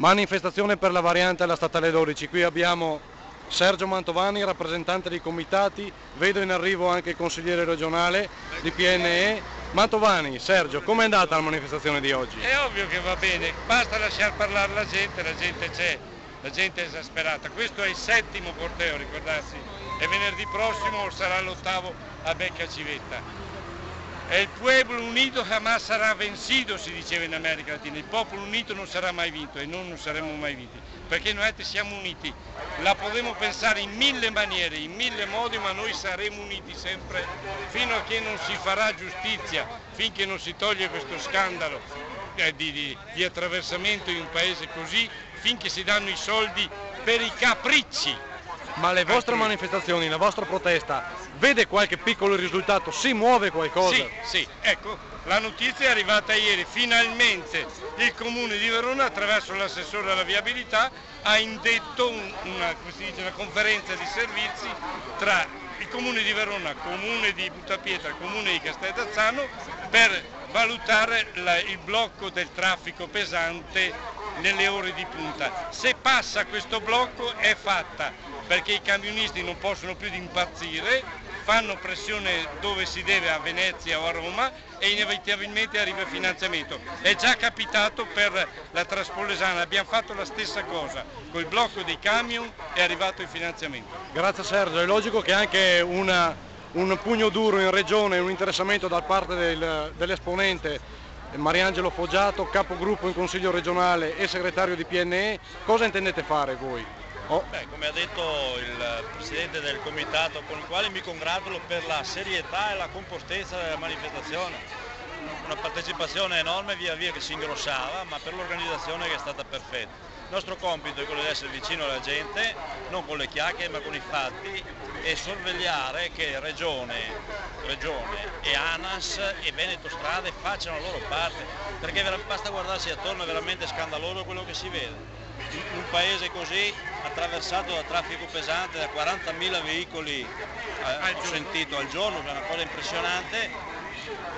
Manifestazione per la variante alla statale 12, qui abbiamo Sergio Mantovani, rappresentante dei comitati, vedo in arrivo anche il consigliere regionale di PNE. Mantovani, Sergio, com'è andata la manifestazione di oggi? È ovvio che va bene, basta lasciar parlare la gente c'è, la gente è esasperata. Questo è il 7° corteo, ricordarsi, e venerdì prossimo sarà l'8° a Becca Civetta. El pueblo unido jamás sarà vencido, si diceva in America Latina, il popolo unito non sarà mai vinto e noi non saremo mai vinti, perché noi siamo uniti, la potremo pensare in 1000 maniere, in 1000 modi, ma noi saremo uniti sempre fino a che non si farà giustizia, finché non si toglie questo scandalo di attraversamento in un paese così, finché si danno i soldi per i capricci. Ma le vostre manifestazioni, la vostra protesta, vede qualche piccolo risultato? Si muove qualcosa? Sì, ecco, la notizia è arrivata ieri, finalmente il Comune di Verona attraverso l'assessore alla viabilità ha indetto una conferenza di servizi tra il Comune di Verona, Comune di Buttapietra e Comune di Casteldazzano per valutare il blocco del traffico pesante nelle ore di punta. Se passa questo blocco è fatta, perché i camionisti non possono più impazzire, fanno pressione dove si deve, a Venezia o a Roma, e inevitabilmente arriva il finanziamento. È già capitato per la Traspolesana, abbiamo fatto la stessa cosa, col blocco dei camion è arrivato il finanziamento. Grazie Sergio, è logico che anche un pugno duro in regione, un interessamento da parte dell'esponente Mariangelo Foggiato, capogruppo in Consiglio regionale e segretario di PNE, cosa intendete fare voi? Come ha detto il Presidente del Comitato, con il quale mi congratulo per la serietà e la compostezza della manifestazione, una partecipazione enorme via via che si ingrossava, ma per l'organizzazione che è stata perfetta. Il nostro compito è quello di essere vicino alla gente, non con le chiacchiere ma con i fatti, e sorvegliare che Regione e ANAS e Veneto Strade facciano la loro parte, perché basta guardarsi attorno, è veramente scandaloso quello che si vede. In un paese così, attraversato da traffico pesante, da 40.000 veicoli ho sentito al giorno, che è una cosa impressionante.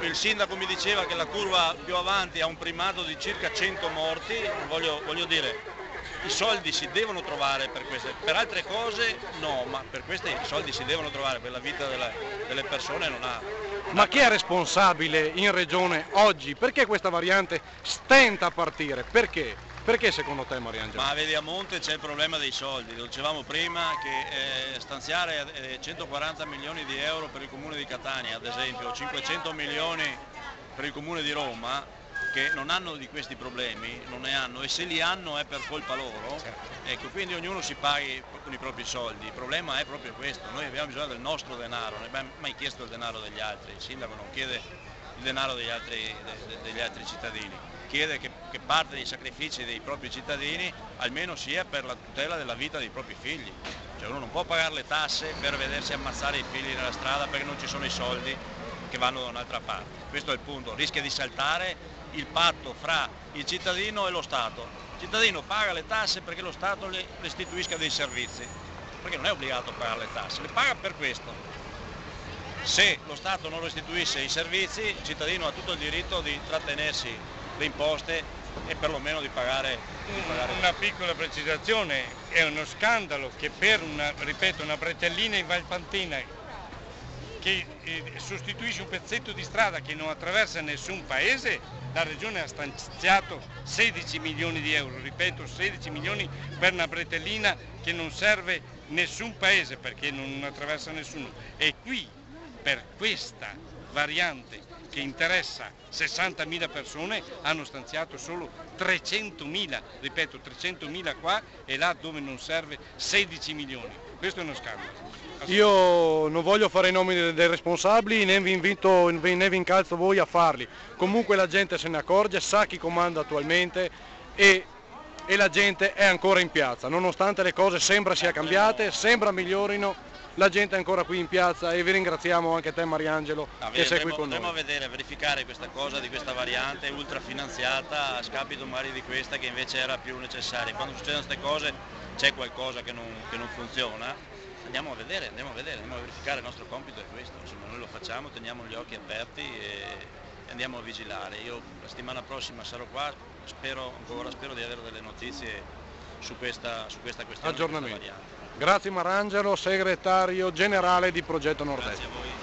Il sindaco mi diceva che la curva più avanti ha un primato di circa 100 morti, voglio dire, i soldi si devono trovare per queste, per altre cose no, ma per queste i soldi si devono trovare, per la vita delle persone non ha. Ma chi è responsabile in regione oggi? Perché questa variante stenta a partire? Perché? Perché secondo te, Mariangelo? Ma vedi, a monte c'è il problema dei soldi, lo dicevamo prima che stanziare 140 milioni di euro per il comune di Catania, ad esempio, 500 milioni per il comune di Roma, che non hanno di questi problemi, non ne hanno, e se li hanno è per colpa loro, ecco, quindi ognuno si paghi con i propri soldi. Il problema è proprio questo, noi abbiamo bisogno del nostro denaro, non abbiamo mai chiesto il denaro degli altri, il sindaco non chiede il denaro degli altri cittadini, chiede che parte dei sacrifici dei propri cittadini almeno sia per la tutela della vita dei propri figli. Cioè uno non può pagare le tasse per vedersi ammazzare i figli nella strada perché non ci sono i soldi che vanno da un'altra parte. Questo è il punto, rischia di saltare il patto fra il cittadino e lo Stato. Il cittadino paga le tasse perché lo Stato le restituisca dei servizi, perché non è obbligato a pagare le tasse, le paga per questo. Se lo Stato non restituisce i servizi, il cittadino ha tutto il diritto di trattenersi le imposte e perlomeno di pagare. Una piccola precisazione, è uno scandalo che per una bretellina in Valpantina che sostituisce un pezzetto di strada che non attraversa nessun paese, la Regione ha stanziato 16 milioni di euro, ripeto 16 milioni per una bretellina che non serve nessun paese perché non attraversa nessuno. E qui per questa variante che interessa 60.000 persone hanno stanziato solo 300.000, ripeto 300.000 qua e là dove non serve 16 milioni. Questo è uno scandalo. Io non voglio fare i nomi dei responsabili né vi invito né vi incalzo voi a farli. Comunque la gente se ne accorge, sa chi comanda attualmente e la gente è ancora in piazza, nonostante le cose sembra sia cambiate, sembra migliorino. La gente è ancora qui in piazza e vi ringraziamo anche te Mariangelo che sei qui con noi. Andremo a vedere, a verificare questa cosa di questa variante ultrafinanziata a scapito magari di questa che invece era più necessaria. Quando succedono queste cose c'è qualcosa che non funziona, andiamo a vedere, andiamo a verificare, il nostro compito è questo, insomma noi lo facciamo, teniamo gli occhi aperti e andiamo a vigilare. Io la settimana prossima sarò qua spero di avere delle notizie su questa questione. Aggiornamenti. Grazie Marangelo, segretario generale di Progetto Nord-Est. Grazie a voi.